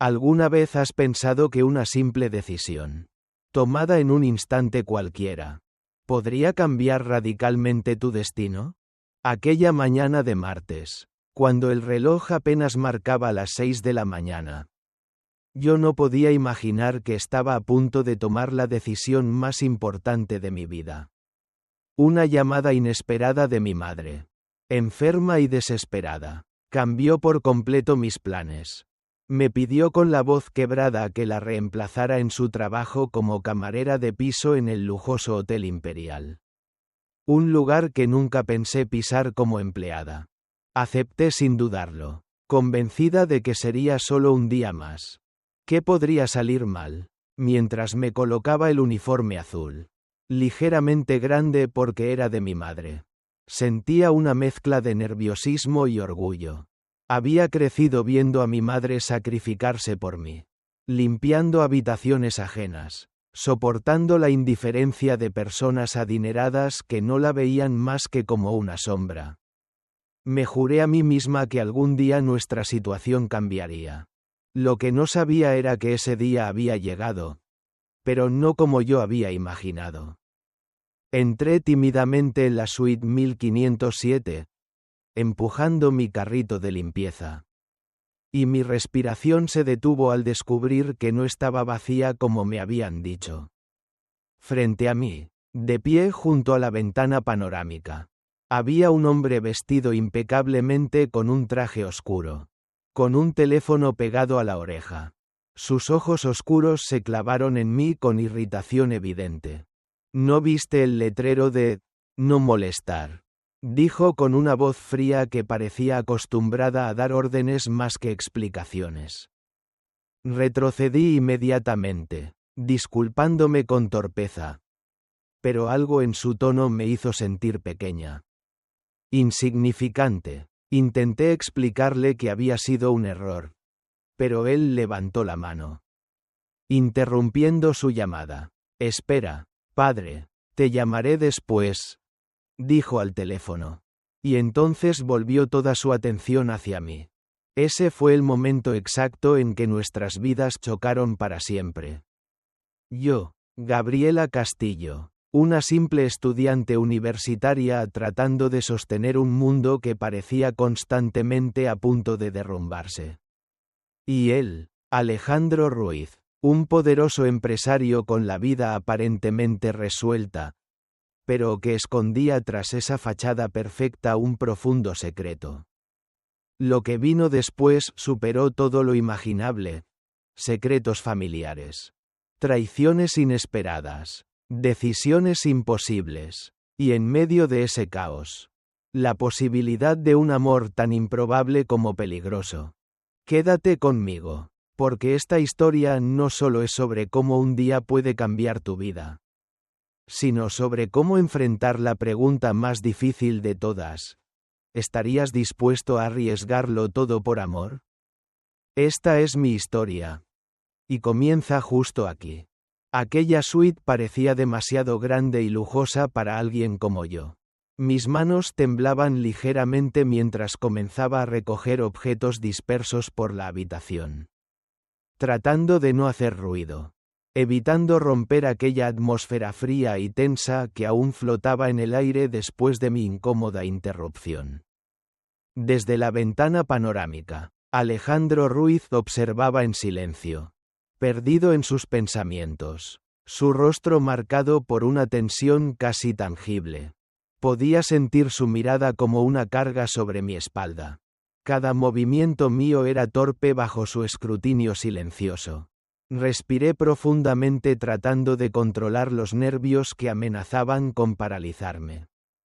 ¿Alguna vez has pensado que una simple decisión, tomada en un instante cualquiera, podría cambiar radicalmente tu destino? Aquella mañana de martes, cuando el reloj apenas marcaba las 6 de la mañana, yo no podía imaginar que estaba a punto de tomar la decisión más importante de mi vida. Una llamada inesperada de mi madre, enferma y desesperada, cambió por completo mis planes. Me pidió con la voz quebrada que la reemplazara en su trabajo como camarera de piso en el lujoso Hotel Imperial. Un lugar que nunca pensé pisar como empleada. Acepté sin dudarlo, convencida de que sería solo un día más. ¿Qué podría salir mal? Mientras me colocaba el uniforme azul, ligeramente grande porque era de mi madre, sentía una mezcla de nerviosismo y orgullo. Había crecido viendo a mi madre sacrificarse por mí, limpiando habitaciones ajenas, soportando la indiferencia de personas adineradas que no la veían más que como una sombra. Me juré a mí misma que algún día nuestra situación cambiaría. Lo que no sabía era que ese día había llegado, pero no como yo había imaginado. Entré tímidamente en la suite 1507, empujando mi carrito de limpieza. Y mi respiración se detuvo al descubrir que no estaba vacía como me habían dicho. Frente a mí, de pie junto a la ventana panorámica, había un hombre vestido impecablemente con un traje oscuro, con un teléfono pegado a la oreja. Sus ojos oscuros se clavaron en mí con irritación evidente. ¿No viste el letrero de «No molestar»? Dijo con una voz fría que parecía acostumbrada a dar órdenes más que explicaciones. Retrocedí inmediatamente, disculpándome con torpeza. Pero algo en su tono me hizo sentir pequeña. Insignificante. Intenté explicarle que había sido un error. Pero él levantó la mano, interrumpiendo su llamada. «Espera, padre, te llamaré después», dijo al teléfono. Y entonces volvió toda su atención hacia mí. Ese fue el momento exacto en que nuestras vidas chocaron para siempre. Yo, Gabriela Castillo, una simple estudiante universitaria tratando de sostener un mundo que parecía constantemente a punto de derrumbarse. Y él, Alejandro Ruiz, un poderoso empresario con la vida aparentemente resuelta, pero que escondía tras esa fachada perfecta un profundo secreto. Lo que vino después superó todo lo imaginable. Secretos familiares, traiciones inesperadas, decisiones imposibles, y en medio de ese caos, la posibilidad de un amor tan improbable como peligroso. Quédate conmigo, porque esta historia no solo es sobre cómo un día puede cambiar tu vida, sino sobre cómo enfrentar la pregunta más difícil de todas. ¿Estarías dispuesto a arriesgarlo todo por amor? Esta es mi historia. Y comienza justo aquí. Aquella suite parecía demasiado grande y lujosa para alguien como yo. Mis manos temblaban ligeramente mientras comenzaba a recoger objetos dispersos por la habitación, tratando de no hacer ruido, evitando romper aquella atmósfera fría y tensa que aún flotaba en el aire después de mi incómoda interrupción. Desde la ventana panorámica, Alejandro Ruiz observaba en silencio, perdido en sus pensamientos, su rostro marcado por una tensión casi tangible. Podía sentir su mirada como una carga sobre mi espalda. Cada movimiento mío era torpe bajo su escrutinio silencioso. Respiré profundamente tratando de controlar los nervios que amenazaban con paralizarme.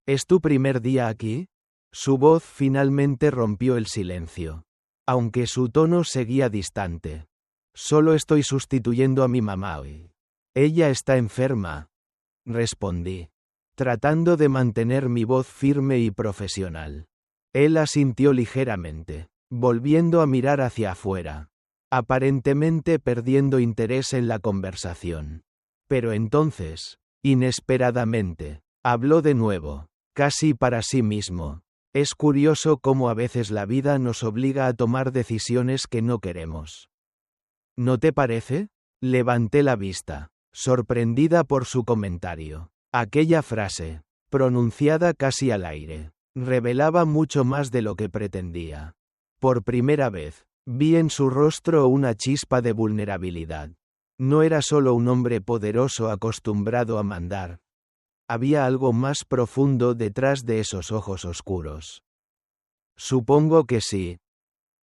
¿Es tu primer día aquí? Su voz finalmente rompió el silencio, aunque su tono seguía distante. Solo estoy sustituyendo a mi mamá hoy. Ella está enferma, respondí, tratando de mantener mi voz firme y profesional. Él asintió ligeramente, volviendo a mirar hacia afuera, aparentemente perdiendo interés en la conversación. Pero entonces, inesperadamente, habló de nuevo, casi para sí mismo. Es curioso cómo a veces la vida nos obliga a tomar decisiones que no queremos. ¿No te parece? Levanté la vista, sorprendida por su comentario. Aquella frase, pronunciada casi al aire, revelaba mucho más de lo que pretendía. Por primera vez, vi en su rostro una chispa de vulnerabilidad. No era solo un hombre poderoso acostumbrado a mandar. Había algo más profundo detrás de esos ojos oscuros. Supongo que sí,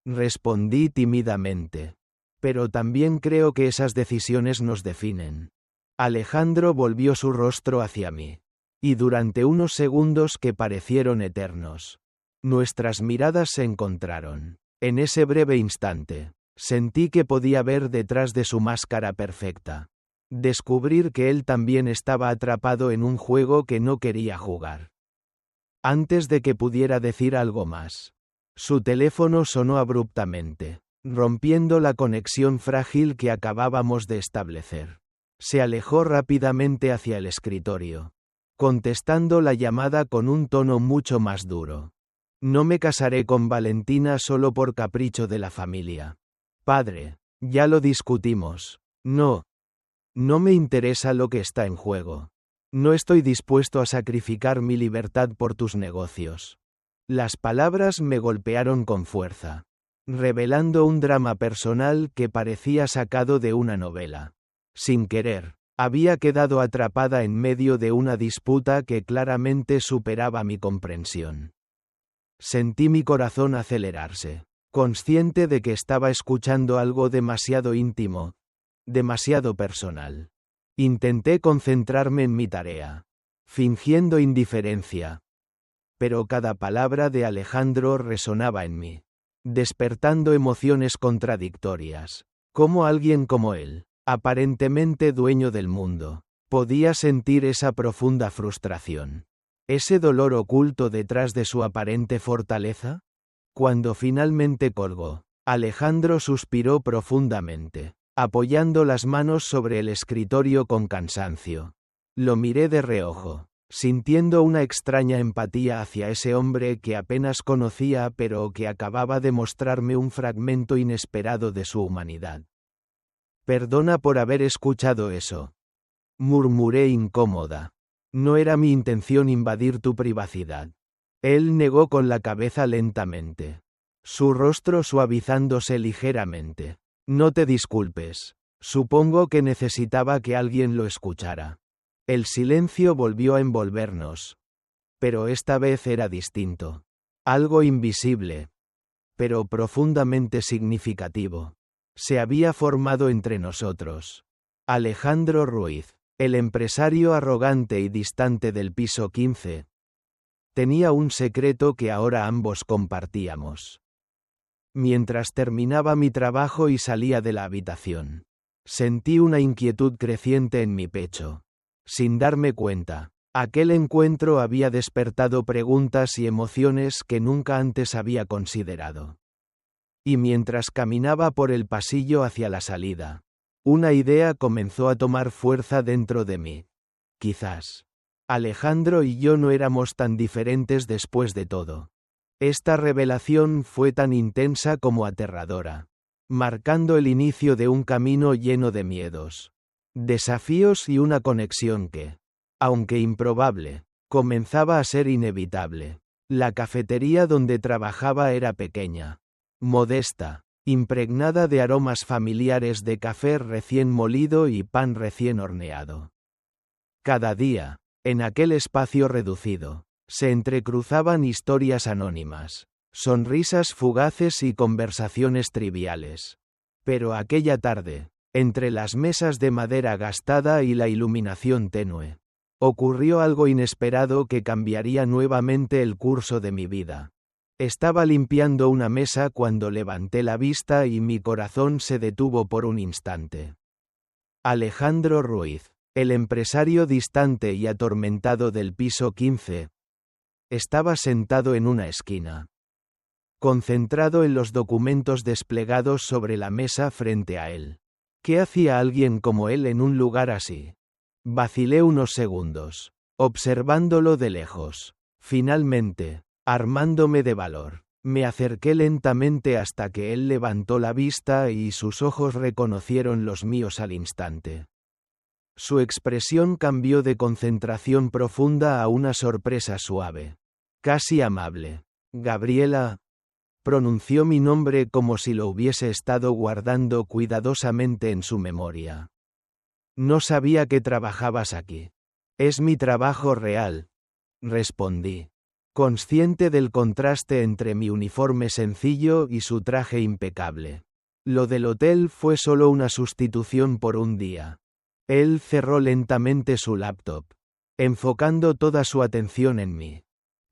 respondí tímidamente. Pero también creo que esas decisiones nos definen. Alejandro volvió su rostro hacia mí. Y durante unos segundos que parecieron eternos, nuestras miradas se encontraron. En ese breve instante, sentí que podía ver detrás de su máscara perfecta. Descubrir que él también estaba atrapado en un juego que no quería jugar. Antes de que pudiera decir algo más, su teléfono sonó abruptamente, rompiendo la conexión frágil que acabábamos de establecer. Se alejó rápidamente hacia el escritorio, contestando la llamada con un tono mucho más duro. No me casaré con Valentina solo por capricho de la familia. Padre, ya lo discutimos. No me interesa lo que está en juego. No estoy dispuesto a sacrificar mi libertad por tus negocios. Las palabras me golpearon con fuerza, revelando un drama personal que parecía sacado de una novela. Sin querer, había quedado atrapada en medio de una disputa que claramente superaba mi comprensión. Sentí mi corazón acelerarse, consciente de que estaba escuchando algo demasiado íntimo, demasiado personal. Intenté concentrarme en mi tarea, fingiendo indiferencia. Pero cada palabra de Alejandro resonaba en mí, despertando emociones contradictorias. ¿Cómo alguien como él, aparentemente dueño del mundo, podía sentir esa profunda frustración? ¿Ese dolor oculto detrás de su aparente fortaleza? Cuando finalmente colgó, Alejandro suspiró profundamente, apoyando las manos sobre el escritorio con cansancio. Lo miré de reojo, sintiendo una extraña empatía hacia ese hombre que apenas conocía pero que acababa de mostrarme un fragmento inesperado de su humanidad. Perdona por haber escuchado eso, murmuré incómoda. No era mi intención invadir tu privacidad. Él negó con la cabeza lentamente, su rostro suavizándose ligeramente. No te disculpes. Supongo que necesitaba que alguien lo escuchara. El silencio volvió a envolvernos. Pero esta vez era distinto. Algo invisible, pero profundamente significativo, se había formado entre nosotros. Alejandro Ruiz, el empresario arrogante y distante del piso 15, tenía un secreto que ahora ambos compartíamos. Mientras terminaba mi trabajo y salía de la habitación, sentí una inquietud creciente en mi pecho. Sin darme cuenta, aquel encuentro había despertado preguntas y emociones que nunca antes había considerado. Y mientras caminaba por el pasillo hacia la salida, una idea comenzó a tomar fuerza dentro de mí. Quizás Alejandro y yo no éramos tan diferentes después de todo. Esta revelación fue tan intensa como aterradora, marcando el inicio de un camino lleno de miedos, desafíos y una conexión que, aunque improbable, comenzaba a ser inevitable. La cafetería donde trabajaba era pequeña, modesta, impregnada de aromas familiares de café recién molido y pan recién horneado. Cada día, en aquel espacio reducido, se entrecruzaban historias anónimas, sonrisas fugaces y conversaciones triviales. Pero aquella tarde, entre las mesas de madera gastada y la iluminación tenue, ocurrió algo inesperado que cambiaría nuevamente el curso de mi vida. Estaba limpiando una mesa cuando levanté la vista y mi corazón se detuvo por un instante. Alejandro Ruiz, el empresario distante y atormentado del piso 15, estaba sentado en una esquina, concentrado en los documentos desplegados sobre la mesa frente a él. ¿Qué hacía alguien como él en un lugar así? Vacilé unos segundos, observándolo de lejos. Finalmente, armándome de valor, Me acerqué lentamente hasta que él levantó la vista y sus ojos reconocieron los míos al instante. Su expresión cambió de concentración profunda a una sorpresa suave. Casi amable. Gabriela. Pronunció mi nombre como si lo hubiese estado guardando cuidadosamente en su memoria. No sabía que trabajabas aquí. Es mi trabajo real, respondí, consciente del contraste entre mi uniforme sencillo y su traje impecable. Lo del hotel fue solo una sustitución por un día. Él cerró lentamente su laptop, enfocando toda su atención en mí.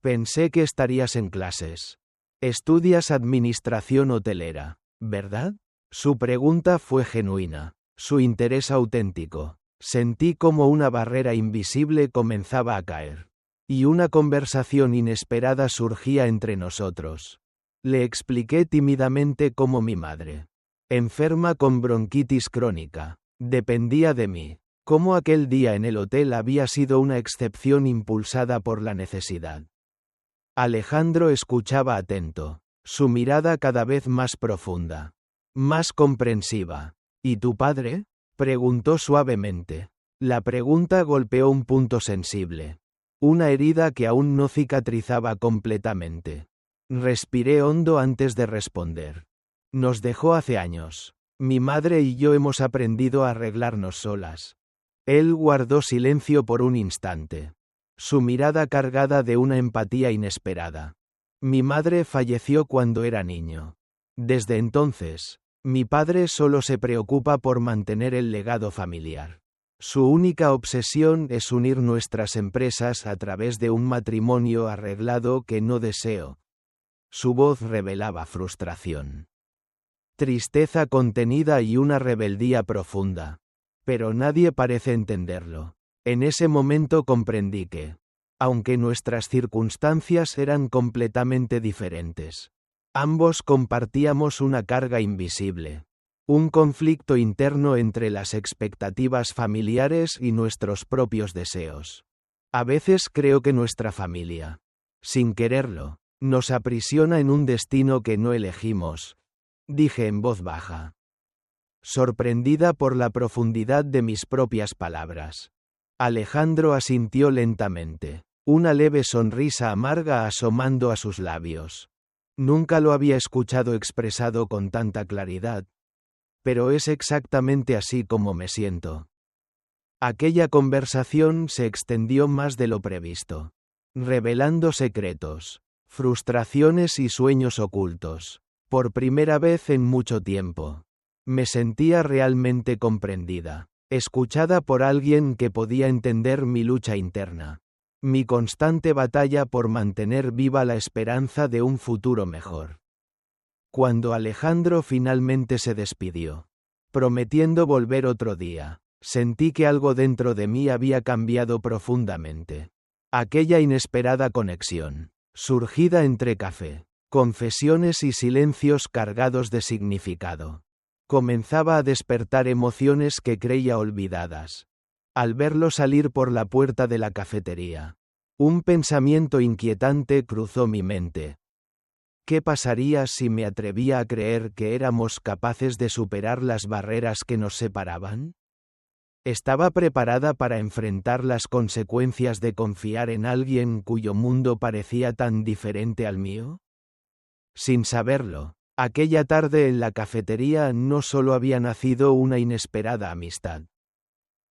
Pensé que estarías en clases. Estudias administración hotelera, ¿verdad? Su pregunta fue genuina, su interés auténtico. Sentí como una barrera invisible comenzaba a caer. Y una conversación inesperada surgía entre nosotros. Le expliqué tímidamente cómo mi madre, enferma con bronquitis crónica, dependía de mí. Cómo aquel día en el hotel había sido una excepción impulsada por la necesidad. Alejandro escuchaba atento, su mirada cada vez más profunda, más comprensiva. ¿Y tu padre?, preguntó suavemente. La pregunta golpeó un punto sensible. Una herida que aún no cicatrizaba completamente. Respiré hondo antes de responder. Nos dejó hace años. Mi madre y yo hemos aprendido a arreglarnos solas. Él guardó silencio por un instante. Su mirada cargada de una empatía inesperada. Mi madre falleció cuando era niño. Desde entonces, mi padre solo se preocupa por mantener el legado familiar. Su única obsesión es unir nuestras empresas a través de un matrimonio arreglado que no deseo. Su voz revelaba frustración, tristeza contenida y una rebeldía profunda. Pero nadie parece entenderlo. En ese momento comprendí que, aunque nuestras circunstancias eran completamente diferentes, ambos compartíamos una carga invisible. Un conflicto interno entre las expectativas familiares y nuestros propios deseos. A veces creo que nuestra familia, sin quererlo, nos aprisiona en un destino que no elegimos, dije en voz baja, sorprendida por la profundidad de mis propias palabras. Alejandro asintió lentamente, una leve sonrisa amarga asomando a sus labios. Nunca lo había escuchado expresado con tanta claridad. Pero es exactamente así como me siento. Aquella conversación se extendió más de lo previsto, revelando secretos, frustraciones y sueños ocultos. Por primera vez en mucho tiempo, me sentía realmente comprendida, escuchada por alguien que podía entender mi lucha interna, mi constante batalla por mantener viva la esperanza de un futuro mejor. Cuando Alejandro finalmente se despidió, prometiendo volver otro día, sentí que algo dentro de mí había cambiado profundamente. Aquella inesperada conexión, surgida entre café, confesiones y silencios cargados de significado, comenzaba a despertar emociones que creía olvidadas. Al verlo salir por la puerta de la cafetería, un pensamiento inquietante cruzó mi mente. ¿Qué pasaría si me atrevía a creer que éramos capaces de superar las barreras que nos separaban? ¿Estaba preparada para enfrentar las consecuencias de confiar en alguien cuyo mundo parecía tan diferente al mío? Sin saberlo, aquella tarde en la cafetería no solo había nacido una inesperada amistad,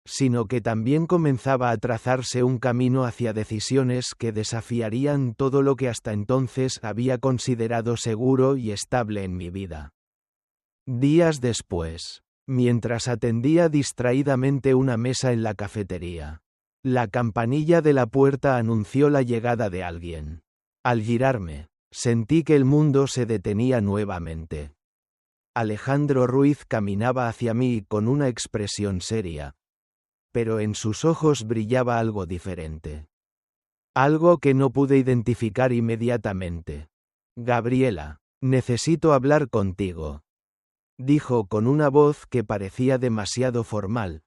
sino que también comenzaba a trazarse un camino hacia decisiones que desafiarían todo lo que hasta entonces había considerado seguro y estable en mi vida. Días después, mientras atendía distraídamente una mesa en la cafetería, la campanilla de la puerta anunció la llegada de alguien. Al girarme, sentí que el mundo se detenía nuevamente. Alejandro Ruiz caminaba hacia mí con una expresión seria, pero en sus ojos brillaba algo diferente. Algo que no pude identificar inmediatamente. Gabriela, necesito hablar contigo, dijo con una voz que parecía demasiado formal,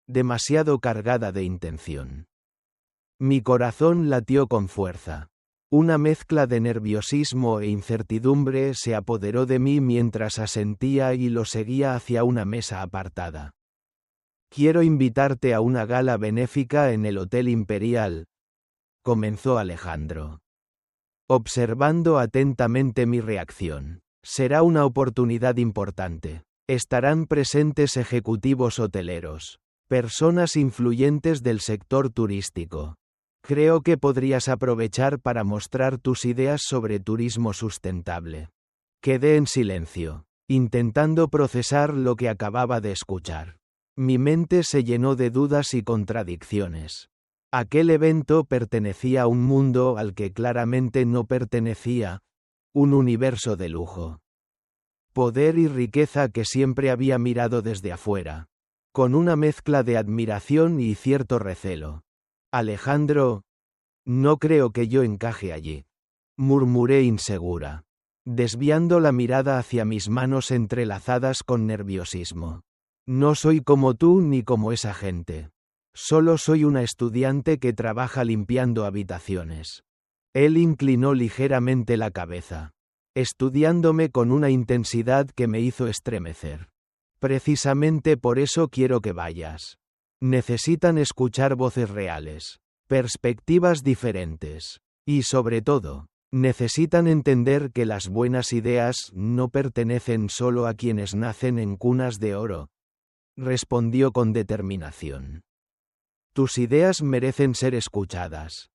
demasiado cargada de intención. Mi corazón latió con fuerza. Una mezcla de nerviosismo e incertidumbre se apoderó de mí mientras asentía y lo seguía hacia una mesa apartada. «Quiero invitarte a una gala benéfica en el Hotel Imperial», comenzó Alejandro, observando atentamente mi reacción. «Será una oportunidad importante. Estarán presentes ejecutivos hoteleros, personas influyentes del sector turístico. Creo que podrías aprovechar para mostrar tus ideas sobre turismo sustentable». Quedé en silencio, intentando procesar lo que acababa de escuchar. Mi mente se llenó de dudas y contradicciones. Aquel evento pertenecía a un mundo al que claramente no pertenecía, un universo de lujo. Poder y riqueza que siempre había mirado desde afuera, con una mezcla de admiración y cierto recelo. «Alejandro, no creo que yo encaje allí», murmuré insegura, desviando la mirada hacia mis manos entrelazadas con nerviosismo. «No soy como tú ni como esa gente. Solo soy una estudiante que trabaja limpiando habitaciones». Él inclinó ligeramente la cabeza, estudiándome con una intensidad que me hizo estremecer. «Precisamente por eso quiero que vayas. Necesitan escuchar voces reales, perspectivas diferentes. Y sobre todo, necesitan entender que las buenas ideas no pertenecen solo a quienes nacen en cunas de oro», respondió con determinación. «Tus ideas merecen ser escuchadas».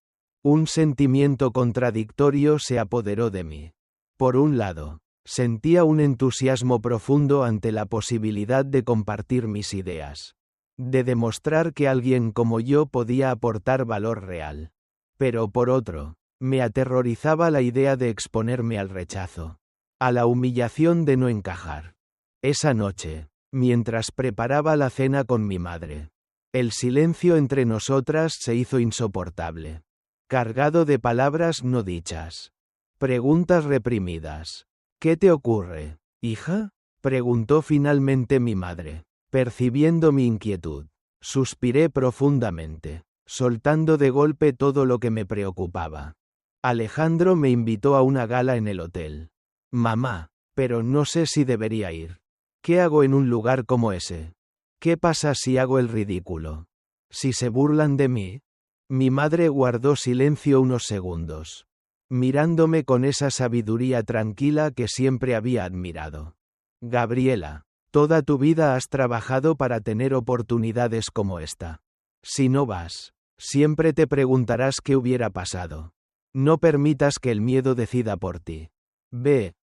Un sentimiento contradictorio se apoderó de mí. Por un lado, sentía un entusiasmo profundo ante la posibilidad de compartir mis ideas, de demostrar que alguien como yo podía aportar valor real. Pero por otro, me aterrorizaba la idea de exponerme al rechazo, a la humillación de no encajar. Esa noche, mientras preparaba la cena con mi madre, el silencio entre nosotras se hizo insoportable, cargado de palabras no dichas, preguntas reprimidas. «¿Qué te ocurre, hija?», preguntó finalmente mi madre, percibiendo mi inquietud. Suspiré profundamente, soltando de golpe todo lo que me preocupaba. «Alejandro me invitó a una gala en el hotel. Mamá, pero no sé si debería ir. ¿Qué hago en un lugar como ese? ¿Qué pasa si hago el ridículo? ¿Si se burlan de mí?». Mi madre guardó silencio unos segundos, mirándome con esa sabiduría tranquila que siempre había admirado. «Gabriela, toda tu vida has trabajado para tener oportunidades como esta. Si no vas, siempre te preguntarás qué hubiera pasado. No permitas que el miedo decida por ti. Ve.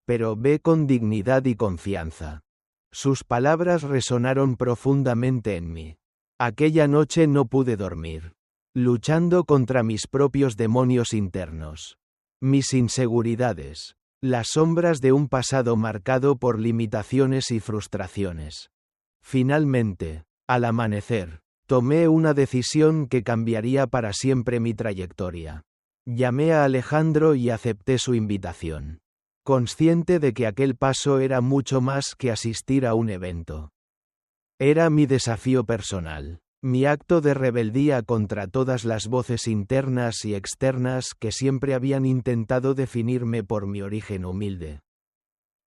Pero ve con dignidad y confianza». Sus palabras resonaron profundamente en mí. Aquella noche no pude dormir, luchando contra mis propios demonios internos, mis inseguridades, las sombras de un pasado marcado por limitaciones y frustraciones. Finalmente, al amanecer, tomé una decisión que cambiaría para siempre mi trayectoria. Llamé a Alejandro y acepté su invitación, consciente de que aquel paso era mucho más que asistir a un evento. Era mi desafío personal, mi acto de rebeldía contra todas las voces internas y externas que siempre habían intentado definirme por mi origen humilde.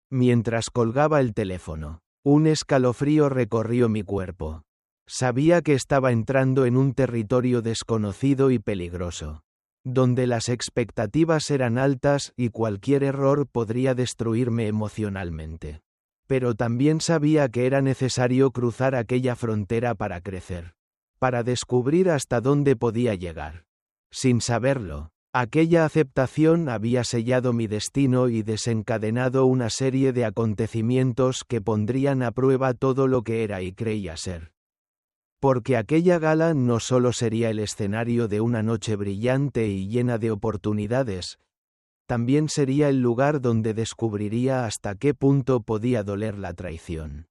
Mientras colgaba el teléfono, un escalofrío recorrió mi cuerpo. Sabía que estaba entrando en un territorio desconocido y peligroso, donde las expectativas eran altas y cualquier error podría destruirme emocionalmente. Pero también sabía que era necesario cruzar aquella frontera para crecer, para descubrir hasta dónde podía llegar. Sin saberlo, aquella aceptación había sellado mi destino y desencadenado una serie de acontecimientos que pondrían a prueba todo lo que era y creía ser. Porque aquella gala no solo sería el escenario de una noche brillante y llena de oportunidades, también sería el lugar donde descubriría hasta qué punto podía doler la traición.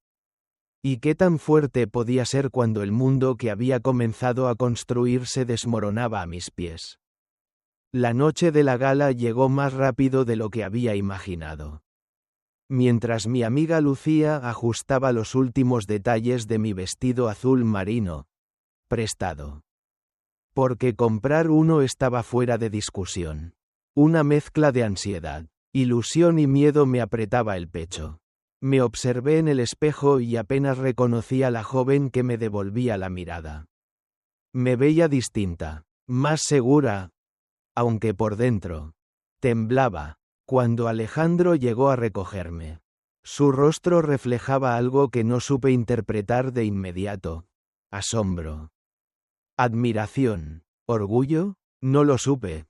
Y qué tan fuerte podía ser cuando el mundo que había comenzado a construir se desmoronaba a mis pies. La noche de la gala llegó más rápido de lo que había imaginado. Mientras mi amiga Lucía ajustaba los últimos detalles de mi vestido azul marino, prestado. Porque comprar uno estaba fuera de discusión. Una mezcla de ansiedad, ilusión y miedo me apretaba el pecho. Me observé en el espejo y apenas reconocí a la joven que me devolvía la mirada. Me veía distinta, más segura, aunque por dentro temblaba. Cuando Alejandro llegó a recogerme, su rostro reflejaba algo que no supe interpretar de inmediato. Asombro. Admiración. ¿Orgullo? No lo supe.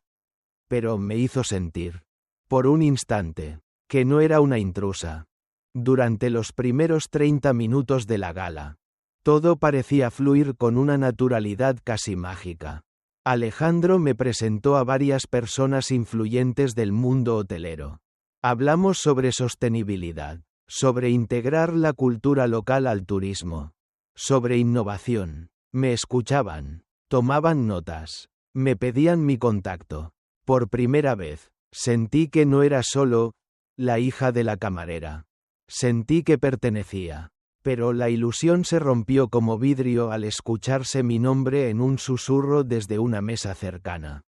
Pero me hizo sentir, por un instante, que no era una intrusa. Durante los primeros 30 minutos de la gala, todo parecía fluir con una naturalidad casi mágica. Alejandro me presentó a varias personas influyentes del mundo hotelero. Hablamos sobre sostenibilidad, sobre integrar la cultura local al turismo, sobre innovación. Me escuchaban, tomaban notas, me pedían mi contacto. Por primera vez, sentí que no era solo la hija de la camarera. Sentí que pertenecía. Pero la ilusión se rompió como vidrio al escucharse mi nombre en un susurro desde una mesa cercana.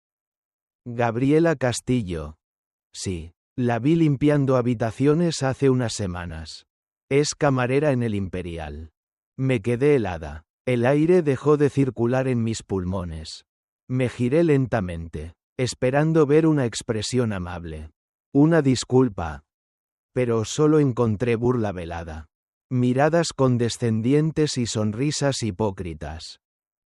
Gabriela Castillo. Sí, la vi limpiando habitaciones hace unas semanas. Es camarera en el Imperial. Me quedé helada. El aire dejó de circular en mis pulmones. Me giré lentamente, esperando ver una expresión amable. Una disculpa. Pero solo encontré burla velada. Miradas condescendientes y sonrisas hipócritas.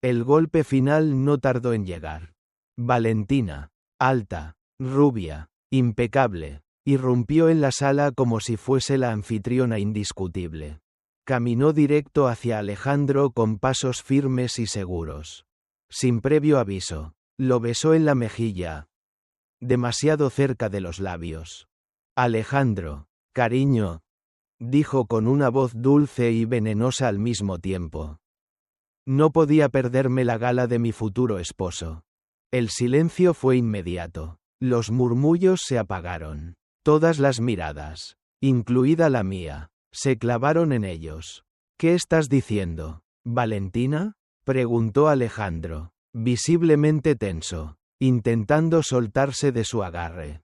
El golpe final no tardó en llegar. Valentina, alta, rubia, impecable, irrumpió en la sala como si fuese la anfitriona indiscutible. Caminó directo hacia Alejandro con pasos firmes y seguros. Sin previo aviso, lo besó en la mejilla, demasiado cerca de los labios. Alejandro, cariño, dijo con una voz dulce y venenosa al mismo tiempo. No podía perderme la gala de mi futuro esposo. El silencio fue inmediato. Los murmullos se apagaron. Todas las miradas, incluida la mía, se clavaron en ellos. ¿Qué estás diciendo, Valentina?, preguntó Alejandro, visiblemente tenso, intentando soltarse de su agarre.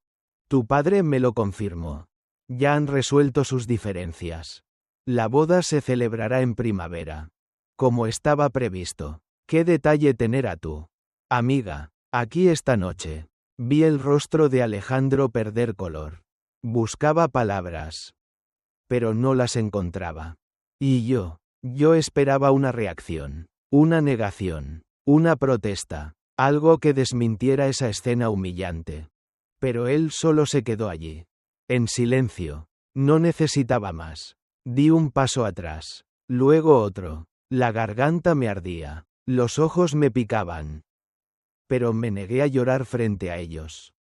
Tu padre me lo confirmó. Ya han resuelto sus diferencias. La boda se celebrará en primavera. Como estaba previsto. ¿Qué detalle tener a tu amiga aquí esta noche? Vi el rostro de Alejandro perder color. Buscaba palabras, pero no las encontraba. Y yo esperaba una reacción, una negación, una protesta, algo que desmintiera esa escena humillante. Pero él solo se quedó allí. En silencio. No necesitaba más. Di un paso atrás. Luego otro. La garganta me ardía. Los ojos me picaban. Pero me negué a llorar frente a ellos.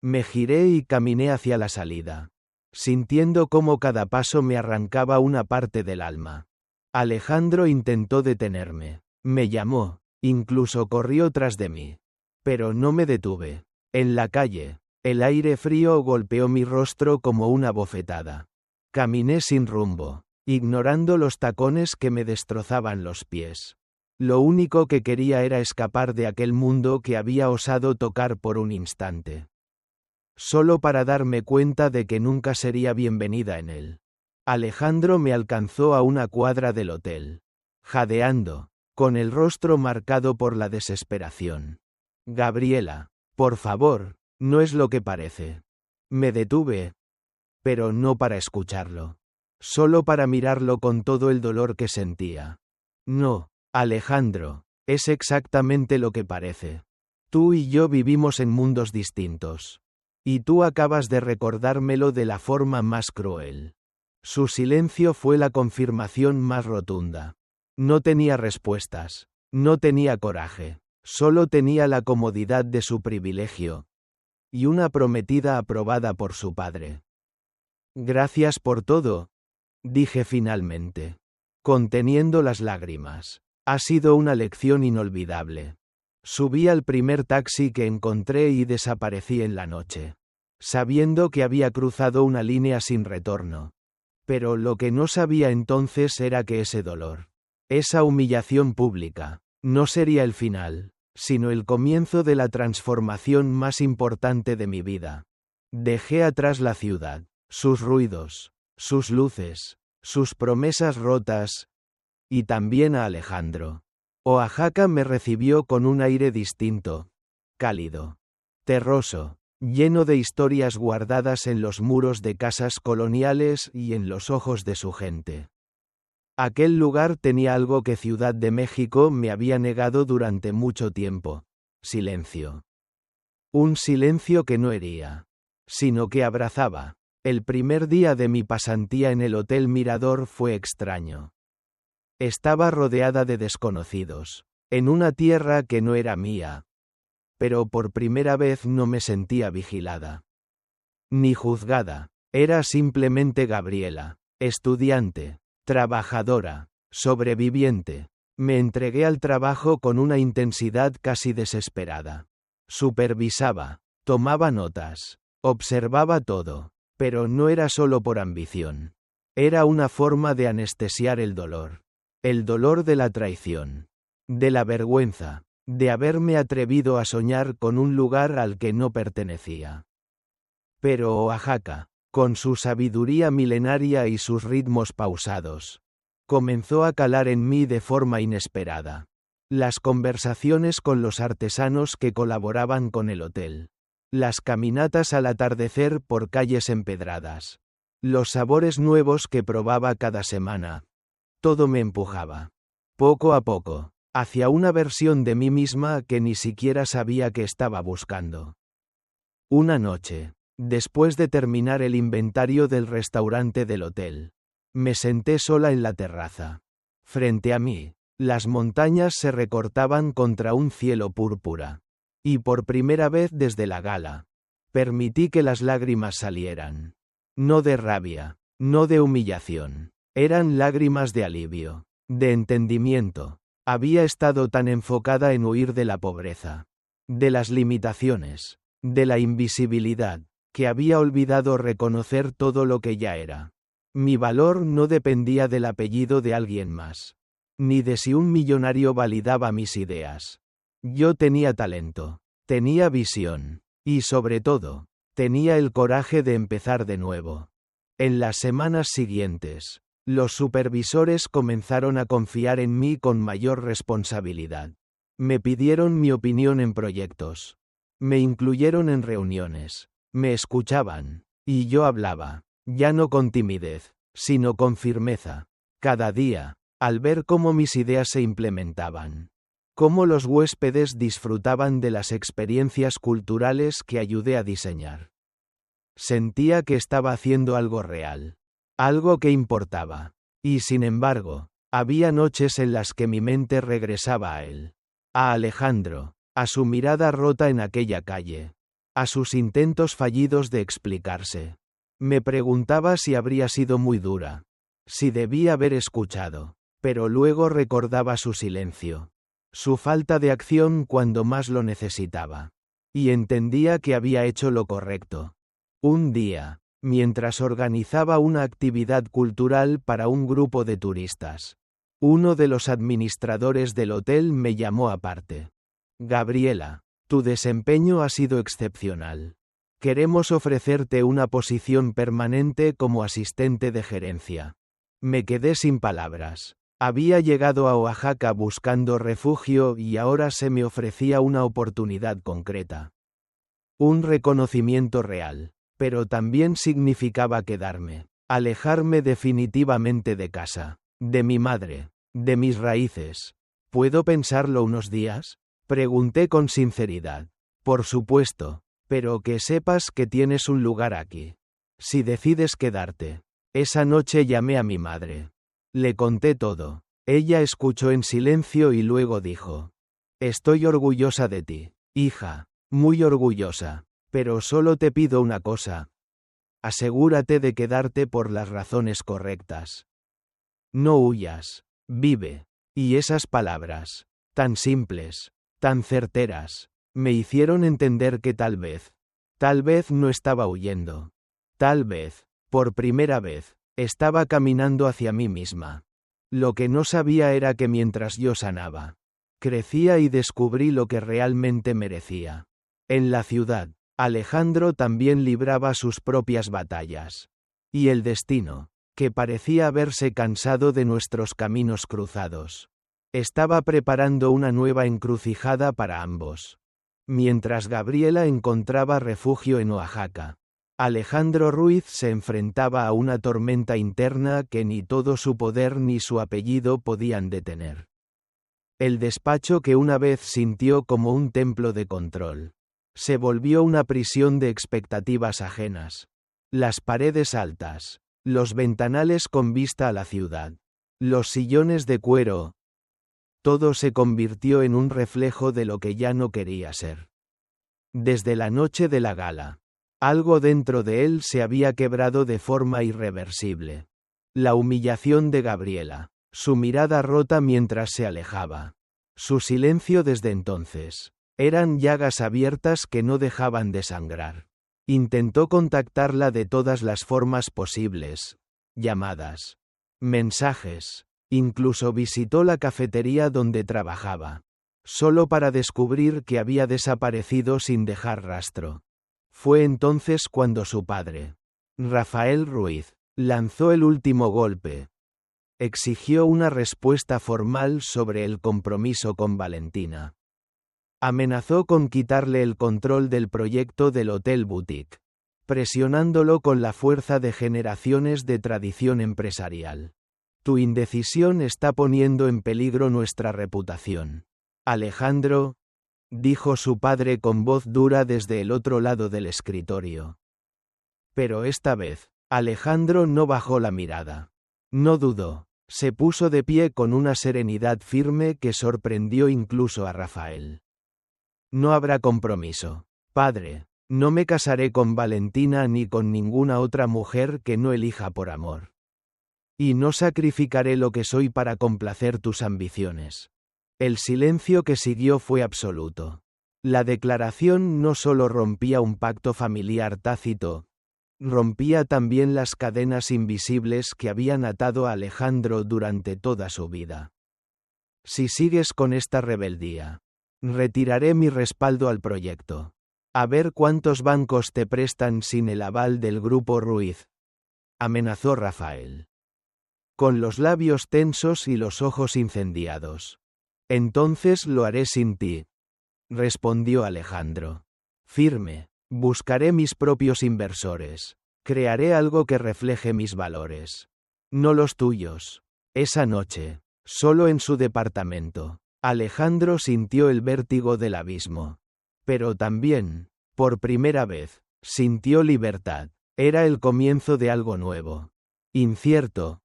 Me giré y caminé hacia la salida, sintiendo cómo cada paso me arrancaba una parte del alma. Alejandro intentó detenerme. Me llamó. Incluso corrió tras de mí. Pero no me detuve. En la calle, el aire frío golpeó mi rostro como una bofetada. Caminé sin rumbo, ignorando los tacones que me destrozaban los pies. Lo único que quería era escapar de aquel mundo que había osado tocar por un instante. Solo para darme cuenta de que nunca sería bienvenida en él. Alejandro me alcanzó a una cuadra del hotel, jadeando, con el rostro marcado por la desesperación. Gabriela, por favor, no es lo que parece. Me detuve, pero no para escucharlo. Solo para mirarlo con todo el dolor que sentía. No, Alejandro, es exactamente lo que parece. Tú y yo vivimos en mundos distintos. Y tú acabas de recordármelo de la forma más cruel. Su silencio fue la confirmación más rotunda. No tenía respuestas. No tenía coraje. Solo tenía la comodidad de su privilegio. Y una prometida aprobada por su padre. Gracias por todo, dije finalmente, conteniendo las lágrimas. Ha sido una lección inolvidable. Subí al primer taxi que encontré y desaparecí en la noche, sabiendo que había cruzado una línea sin retorno. Pero lo que no sabía entonces era que ese dolor, esa humillación pública, no sería el final. sino el comienzo de la transformación más importante de mi vida. Dejé atrás la ciudad, sus ruidos, sus luces, sus promesas rotas, y también a Alejandro. Oaxaca me recibió con un aire distinto, cálido, terroso, lleno de historias guardadas en los muros de casas coloniales y en los ojos de su gente. Aquel lugar tenía algo que Ciudad de México me había negado durante mucho tiempo: silencio. Un silencio que no hería, sino que abrazaba. El primer día de mi pasantía en el Hotel Mirador fue extraño. Estaba rodeada de desconocidos, en una tierra que no era mía. Pero por primera vez no me sentía vigilada. Ni juzgada. Era simplemente Gabriela, estudiante, trabajadora, sobreviviente. Me entregué al trabajo con una intensidad casi desesperada. Supervisaba, tomaba notas, observaba todo, pero no era solo por ambición. Era una forma de anestesiar el dolor de la traición, de la vergüenza, de haberme atrevido a soñar con un lugar al que no pertenecía. Pero Oaxaca, con su sabiduría milenaria y sus ritmos pausados, comenzó a calar en mí de forma inesperada. Las conversaciones con los artesanos que colaboraban con el hotel, las caminatas al atardecer por calles empedradas, los sabores nuevos que probaba cada semana. Todo me empujaba, poco a poco, hacia una versión de mí misma que ni siquiera sabía que estaba buscando. Una noche, después de terminar el inventario del restaurante del hotel, me senté sola en la terraza. Frente a mí, las montañas se recortaban contra un cielo púrpura. Y por primera vez desde la gala, permití que las lágrimas salieran. No de rabia, no de humillación. Eran lágrimas de alivio, de entendimiento. Había estado tan enfocada en huir de la pobreza, de las limitaciones, de la invisibilidad, que había olvidado reconocer todo lo que ya era. Mi valor no dependía del apellido de alguien más, ni de si un millonario validaba mis ideas. Yo tenía talento, tenía visión, y sobre todo, tenía el coraje de empezar de nuevo. En las semanas siguientes, los supervisores comenzaron a confiar en mí con mayor responsabilidad. Me pidieron mi opinión en proyectos. Me incluyeron en reuniones. Me escuchaban. Y yo hablaba, ya no con timidez, sino con firmeza. Cada día, al ver cómo mis ideas se implementaban. Cómo los huéspedes disfrutaban de las experiencias culturales que ayudé a diseñar. Sentía que estaba haciendo algo real. Algo que importaba. Y sin embargo, había noches en las que mi mente regresaba a él. A Alejandro, a su mirada rota en aquella calle. A sus intentos fallidos de explicarse. Me preguntaba si habría sido muy dura. Si debía haber escuchado. Pero luego recordaba su silencio. Su falta de acción cuando más lo necesitaba. Y entendía que había hecho lo correcto. Un día, mientras organizaba una actividad cultural para un grupo de turistas, uno de los administradores del hotel me llamó aparte. Gabriela, tu desempeño ha sido excepcional. Queremos ofrecerte una posición permanente como asistente de gerencia. Me quedé sin palabras. Había llegado a Oaxaca buscando refugio y ahora se me ofrecía una oportunidad concreta. Un reconocimiento real. Pero también significaba quedarme, alejarme definitivamente de casa, de mi madre, de mis raíces. ¿Puedo pensarlo unos días? Pregunté con sinceridad. Por supuesto, pero que sepas que tienes un lugar aquí. Si decides quedarte. Esa noche llamé a mi madre. Le conté todo. Ella escuchó en silencio y luego dijo: Estoy orgullosa de ti, hija, muy orgullosa. Pero solo te pido una cosa. Asegúrate de quedarte por las razones correctas. No huyas, vive. Y esas palabras, tan simples, tan certeras, me hicieron entender que tal vez no estaba huyendo. Tal vez, por primera vez, estaba caminando hacia mí misma. Lo que no sabía era que mientras yo sanaba, Crecía y descubrí lo que realmente merecía. En la ciudad, Alejandro también libraba sus propias batallas. Y el destino, que parecía haberse cansado de nuestros caminos cruzados, estaba preparando una nueva encrucijada para ambos. Mientras Gabriela encontraba refugio en Oaxaca, Alejandro Ruiz se enfrentaba a una tormenta interna que ni todo su poder ni su apellido podían detener. El despacho que una vez sintió como un templo de control, se volvió una prisión de expectativas ajenas. Las paredes altas, los ventanales con vista a la ciudad, los sillones de cuero, todo se convirtió en un reflejo de lo que ya no quería ser. Desde la noche de la gala, algo dentro de él se había quebrado de forma irreversible. La humillación de Gabriela, su mirada rota mientras se alejaba, su silencio desde entonces, eran llagas abiertas que no dejaban de sangrar. Intentó contactarla de todas las formas posibles, llamadas, mensajes, incluso visitó la cafetería donde trabajaba, solo para descubrir que había desaparecido sin dejar rastro. Fue entonces cuando su padre, Rafael Ruiz, lanzó el último golpe. Exigió una respuesta formal sobre el compromiso con Valentina. Amenazó con quitarle el control del proyecto del Hotel Boutique, presionándolo con la fuerza de generaciones de tradición empresarial. Tu indecisión está poniendo en peligro nuestra reputación, Alejandro, dijo su padre con voz dura desde el otro lado del escritorio. Pero esta vez, Alejandro no bajó la mirada. No dudó, se puso de pie con una serenidad firme que sorprendió incluso a Rafael. No habrá compromiso, padre. No me casaré con Valentina ni con ninguna otra mujer que no elija por amor. Y no sacrificaré lo que soy para complacer tus ambiciones. El silencio que siguió fue absoluto. La declaración no solo rompía un pacto familiar tácito, rompía también las cadenas invisibles que habían atado a Alejandro durante toda su vida. Si sigues con esta rebeldía, retiraré mi respaldo al proyecto. A ver cuántos bancos te prestan sin el aval del grupo Ruiz, amenazó Rafael, con los labios tensos y los ojos incendiados. Entonces lo haré sin ti, respondió Alejandro. Firme, buscaré mis propios inversores, crearé algo que refleje mis valores, no los tuyos. Esa noche, solo en su departamento, Alejandro sintió el vértigo del abismo. Pero también, por primera vez, sintió libertad. Era el comienzo de algo nuevo. Incierto,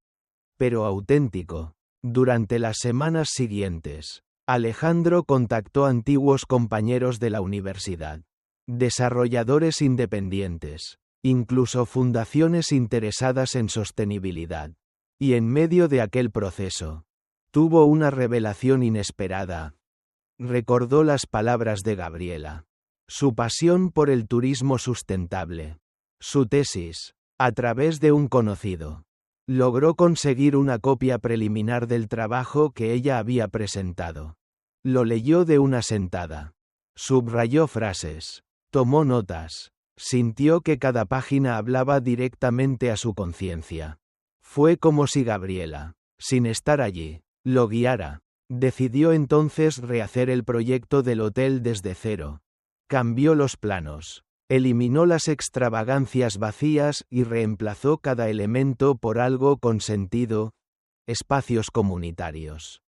pero auténtico. Durante las semanas siguientes, Alejandro contactó a antiguos compañeros de la universidad, desarrolladores independientes, incluso fundaciones interesadas en sostenibilidad. Y en medio de aquel proceso, tuvo una revelación inesperada. Recordó las palabras de Gabriela, su pasión por el turismo sustentable, su tesis, a través de un conocido. Logró conseguir una copia preliminar del trabajo que ella había presentado. Lo leyó de una sentada. Subrayó frases, tomó notas, sintió que cada página hablaba directamente a su conciencia. Fue como si Gabriela, sin estar allí, lo guiara. Decidió entonces rehacer el proyecto del hotel desde cero. Cambió los planos, eliminó las extravagancias vacías y reemplazó cada elemento por algo con sentido: espacios comunitarios,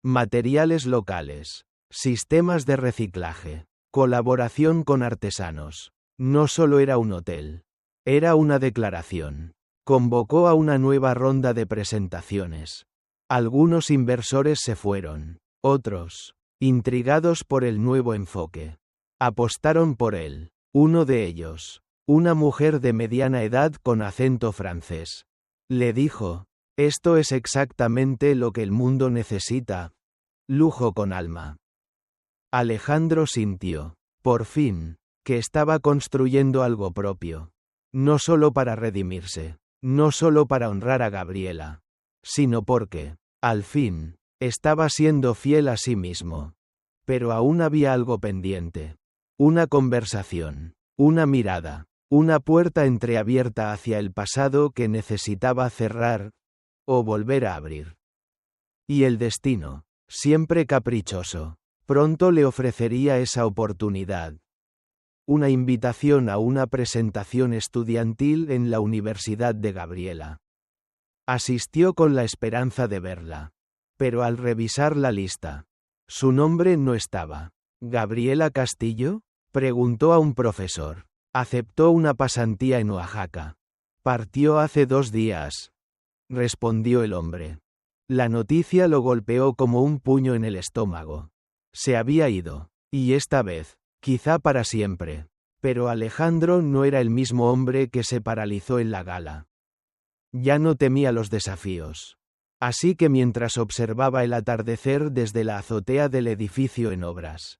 materiales locales, sistemas de reciclaje, colaboración con artesanos. No solo era un hotel, era una declaración. Convocó a una nueva ronda de presentaciones. Algunos inversores se fueron, otros, intrigados por el nuevo enfoque, apostaron por él. Uno de ellos, una mujer de mediana edad con acento francés, le dijo: esto es exactamente lo que el mundo necesita, lujo con alma. Alejandro sintió, por fin, que estaba construyendo algo propio, no solo para redimirse, no solo para honrar a Gabriela, sino porque, al fin, Estaba siendo fiel a sí mismo. Pero aún había algo pendiente. Una conversación, una mirada, una puerta entreabierta hacia el pasado que necesitaba cerrar, o volver a abrir. Y el destino, siempre caprichoso, pronto le ofrecería esa oportunidad. Una invitación a una presentación estudiantil en la Universidad de Gabriela. Asistió con la esperanza de verla. Pero al revisar la lista, su nombre no estaba. ¿Gabriela Castillo? Preguntó a un profesor. Aceptó una pasantía en Oaxaca. Partió hace 2 días, respondió el hombre. La noticia lo golpeó como un puño en el estómago. Se había ido, y esta vez, quizá para siempre. Pero Alejandro no era el mismo hombre que se paralizó en la gala. Ya no temía los desafíos. Así que mientras observaba el atardecer desde la azotea del edificio en obras,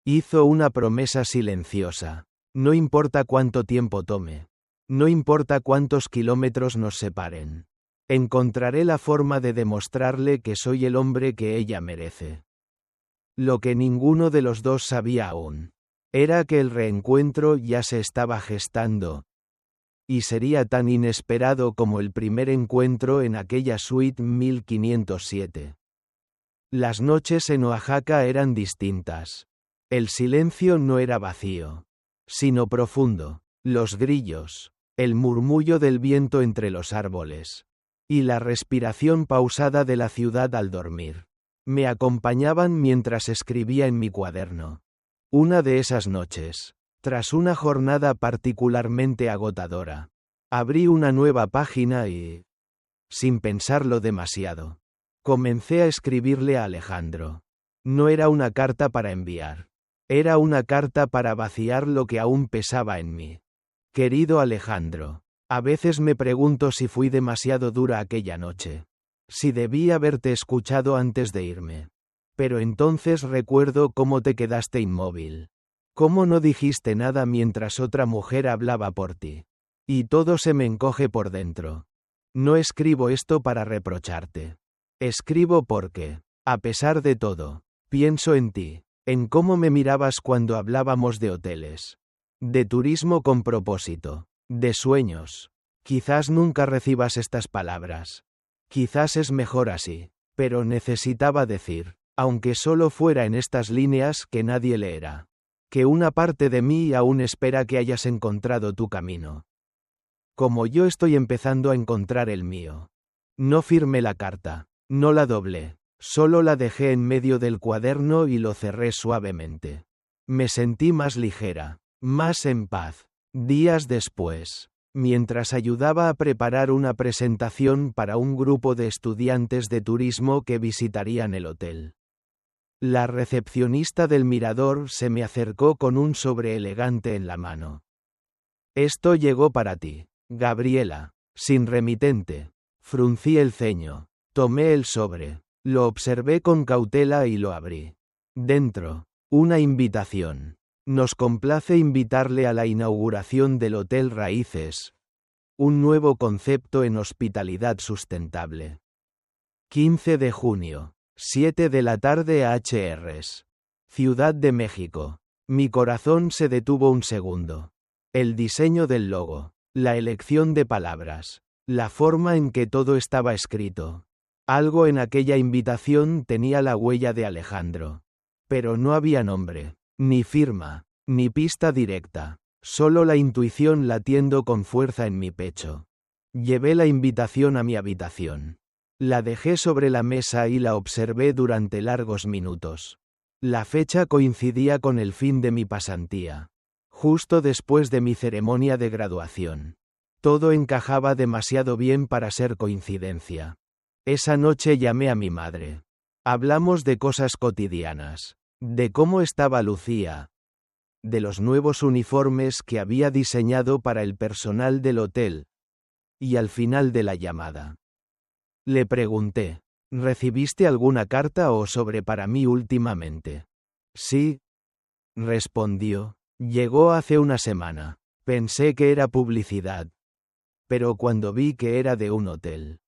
hizo una promesa silenciosa. No importa cuánto tiempo tome. No importa cuántos kilómetros nos separen. Encontraré la forma de demostrarle que soy el hombre que ella merece. Lo que ninguno de los dos sabía aún, era que el reencuentro ya se estaba gestando, y sería tan inesperado como el primer encuentro en aquella suite 1507. Las noches en Oaxaca eran distintas. El silencio no era vacío, sino profundo. Los grillos, el murmullo del viento entre los árboles, y la respiración pausada de la ciudad al dormir, me acompañaban mientras escribía en mi cuaderno. Una de esas noches, tras una jornada particularmente agotadora, abrí una nueva página y, sin pensarlo demasiado, comencé a escribirle a Alejandro. No era una carta para enviar. Era una carta para vaciar lo que aún pesaba en mí. Querido Alejandro, a veces me pregunto si fui demasiado dura aquella noche. Si debí haberte escuchado antes de irme. Pero entonces recuerdo cómo te quedaste inmóvil. Cómo no dijiste nada mientras otra mujer hablaba por ti. Y todo se me encoge por dentro. No escribo esto para reprocharte. Escribo porque, a pesar de todo, pienso en ti, en cómo me mirabas cuando hablábamos de hoteles, de turismo con propósito, de sueños. Quizás nunca recibas estas palabras. Quizás es mejor así, pero necesitaba decir, aunque solo fuera en estas líneas que nadie leerá, que una parte de mí aún espera que hayas encontrado tu camino. Como yo estoy empezando a encontrar el mío. No firmé la carta, no la doblé, solo la dejé en medio del cuaderno y lo cerré suavemente. Me sentí más ligera, más en paz. Días después, mientras ayudaba a preparar una presentación para un grupo de estudiantes de turismo que visitarían el hotel, la recepcionista del mirador se me acercó con un sobre elegante en la mano. Esto llegó para ti, Gabriela, sin remitente. Fruncí el ceño. Tomé el sobre, lo observé con cautela y lo abrí. Dentro, una invitación. Nos complace invitarle a la inauguración del Hotel Raíces, un nuevo concepto en hospitalidad sustentable. 15 de junio, 7 de la tarde HRs. Ciudad de México. Mi corazón se detuvo un segundo. El diseño del logo, la elección de palabras, la forma en que todo estaba escrito. Algo en aquella invitación tenía la huella de Alejandro. Pero no había nombre, ni firma, ni pista directa, solo la intuición latiendo con fuerza en mi pecho. Llevé la invitación a mi habitación. La dejé sobre la mesa y la observé durante largos minutos. La fecha coincidía con el fin de mi pasantía, justo después de mi ceremonia de graduación. Todo encajaba demasiado bien para ser coincidencia. Esa noche llamé a mi madre. Hablamos de cosas cotidianas, de cómo estaba Lucía, de los nuevos uniformes que había diseñado para el personal del hotel, y al final de la llamada, le pregunté, ¿recibiste alguna carta o sobre para mí últimamente? Sí, respondió, llegó hace una semana. Pensé que era publicidad, pero cuando vi que era de un hotel,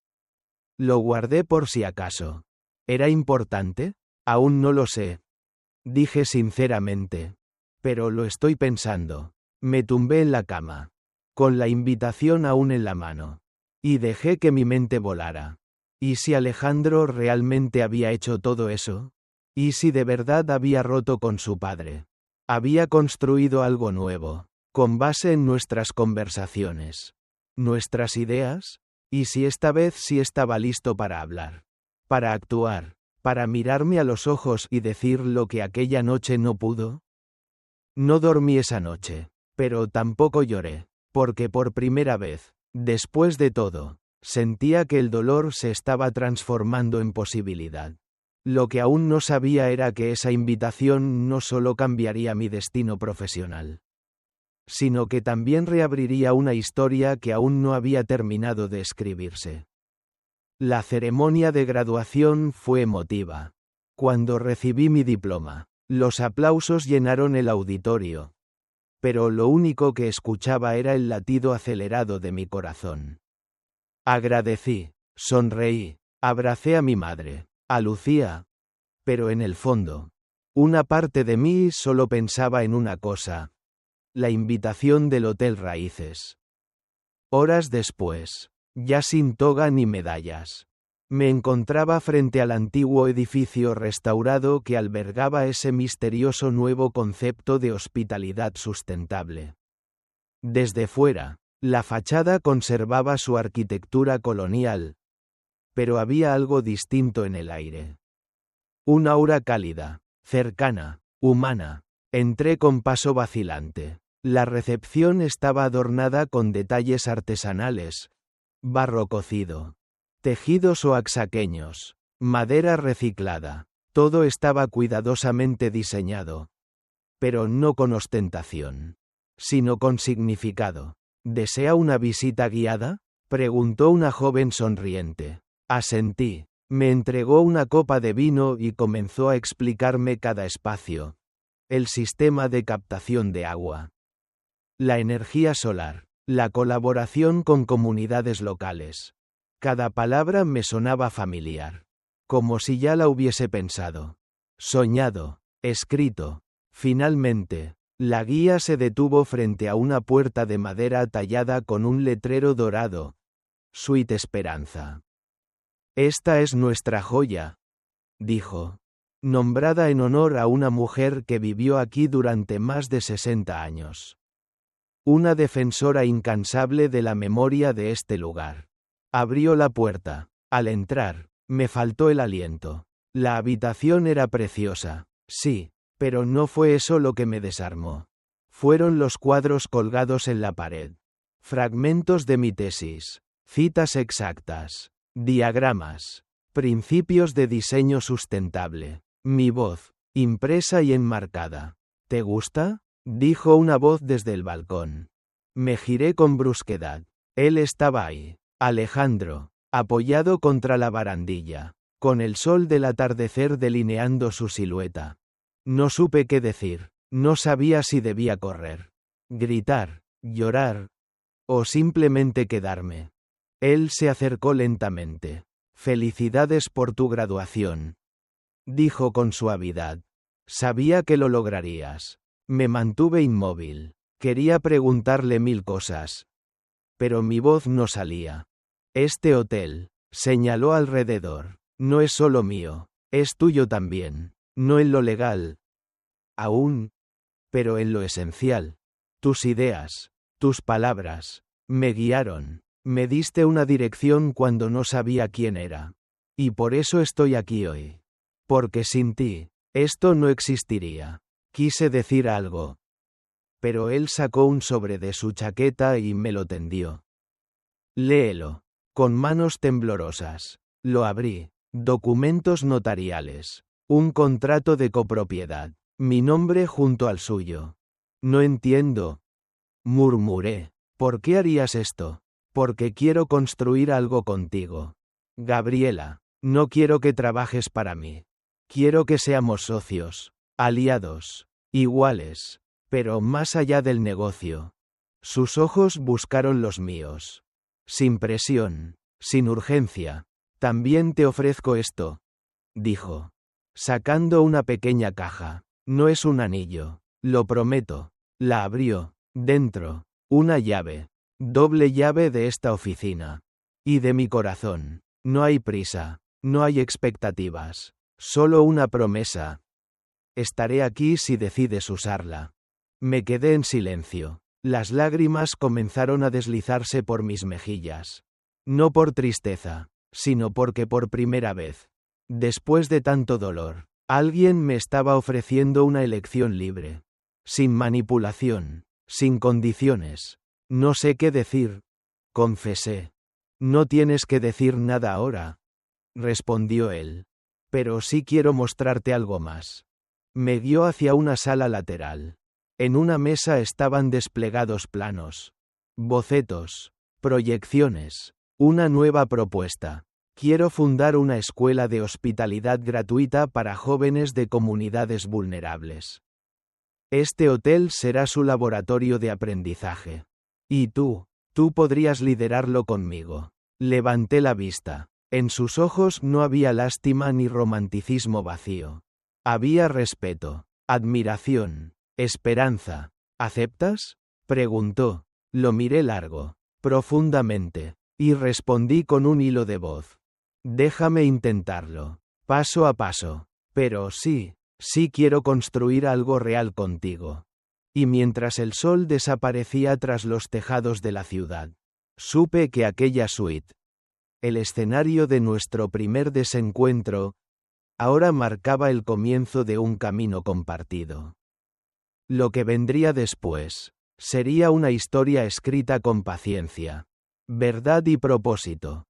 lo guardé por si acaso. ¿Era importante? Aún no lo sé. Dije sinceramente. Pero lo estoy pensando. Me tumbé en la cama, con la invitación aún en la mano. Y dejé que mi mente volara. ¿Y si Alejandro realmente había hecho todo eso? ¿Y si de verdad había roto con su padre? Había construido algo nuevo, con base en nuestras conversaciones. ¿Nuestras ideas? ¿Y si esta vez sí estaba listo para hablar? Para actuar, para mirarme a los ojos y decir lo que aquella noche no pudo? No dormí esa noche, pero tampoco lloré, porque por primera vez, después de todo, sentía que el dolor se estaba transformando en posibilidad. Lo que aún no sabía era que esa invitación no solo cambiaría mi destino profesional, sino que también reabriría una historia que aún no había terminado de escribirse. La ceremonia de graduación fue emotiva. Cuando recibí mi diploma, los aplausos llenaron el auditorio. Pero lo único que escuchaba era el latido acelerado de mi corazón. Agradecí, sonreí, abracé a mi madre, a Lucía. Pero en el fondo, una parte de mí solo pensaba en una cosa: la invitación del Hotel Raíces. Horas después, ya sin toga ni medallas, me encontraba frente al antiguo edificio restaurado que albergaba ese misterioso nuevo concepto de hospitalidad sustentable. Desde fuera, la fachada conservaba su arquitectura colonial, pero había algo distinto en el aire. Un aura cálida, cercana, humana. Entré con paso vacilante. La recepción estaba adornada con detalles artesanales, barro cocido, tejidos oaxaqueños, madera reciclada. Todo estaba cuidadosamente diseñado. Pero no con ostentación, sino con significado. ¿Desea una visita guiada?, preguntó una joven sonriente. Asentí. Me entregó una copa de vino y comenzó a explicarme cada espacio. El sistema de captación de agua, la energía solar, la colaboración con comunidades locales. Cada palabra me sonaba familiar, como si ya la hubiese pensado, soñado, escrito. Finalmente, la guía se detuvo frente a una puerta de madera tallada con un letrero dorado. Suite Esperanza. Esta es nuestra joya, dijo, nombrada en honor a una mujer que vivió aquí durante más de 60 años. Una defensora incansable de la memoria de este lugar. Abrió la puerta. Al entrar, me faltó el aliento. La habitación era preciosa, sí, pero no fue eso lo que me desarmó. Fueron los cuadros colgados en la pared. Fragmentos de mi tesis, citas exactas, diagramas, principios de diseño sustentable. Mi voz, impresa y enmarcada. ¿Te gusta?, dijo una voz desde el balcón. Me giré con brusquedad. Él estaba ahí, Alejandro, apoyado contra la barandilla, con el sol del atardecer delineando su silueta. No supe qué decir, no sabía si debía correr, gritar, llorar, o simplemente quedarme. Él se acercó lentamente. Felicidades por tu graduación, dijo con suavidad. Sabía que lo lograrías. Me mantuve inmóvil. Quería preguntarle 1000 cosas, pero mi voz no salía. Este hotel, señaló alrededor, no es solo mío, es tuyo también, no en lo legal, aún, pero en lo esencial. Tus ideas, tus palabras, me guiaron. Me diste una dirección cuando no sabía quién era. Y por eso estoy aquí hoy. Porque sin ti, esto no existiría. Quise decir algo. Pero él sacó un sobre de su chaqueta y me lo tendió. Léelo. Con manos temblorosas. Lo abrí. Documentos notariales. Un contrato de copropiedad. Mi nombre junto al suyo. No entiendo, murmuré. ¿Por qué harías esto? Porque quiero construir algo contigo. Gabriela, no quiero que trabajes para mí. Quiero que seamos socios, aliados, iguales, pero más allá del negocio. Sus ojos buscaron los míos. Sin presión, sin urgencia. También te ofrezco esto. dijo, sacando una pequeña caja. No es un anillo, lo prometo. La abrió. Dentro, una llave. Doble llave de esta oficina. Y de mi corazón. No hay prisa, no hay expectativas. Solo una promesa. Estaré aquí si decides usarla. Me quedé en silencio. Las lágrimas comenzaron a deslizarse por mis mejillas. No por tristeza, sino porque por primera vez, después de tanto dolor, alguien me estaba ofreciendo una elección libre. Sin manipulación, sin condiciones. No sé qué decir. Confesé. No tienes que decir nada ahora, respondió él. Pero sí quiero mostrarte algo más. Me guió hacia una sala lateral. En una mesa estaban desplegados planos, bocetos, proyecciones, una nueva propuesta. Quiero fundar una escuela de hospitalidad gratuita para jóvenes de comunidades vulnerables. Este hotel será su laboratorio de aprendizaje. Y tú podrías liderarlo conmigo. Levanté la vista. En sus ojos no había lástima ni romanticismo vacío. Había respeto, admiración, esperanza. ¿Aceptas?, preguntó. Lo miré largo, profundamente, y respondí con un hilo de voz. Déjame intentarlo, paso a paso. Pero sí quiero construir algo real contigo. Y mientras el sol desaparecía tras los tejados de la ciudad, supe que aquella suite, el escenario de nuestro primer desencuentro, ahora marcaba el comienzo de un camino compartido. Lo que vendría después sería una historia escrita con paciencia, verdad y propósito.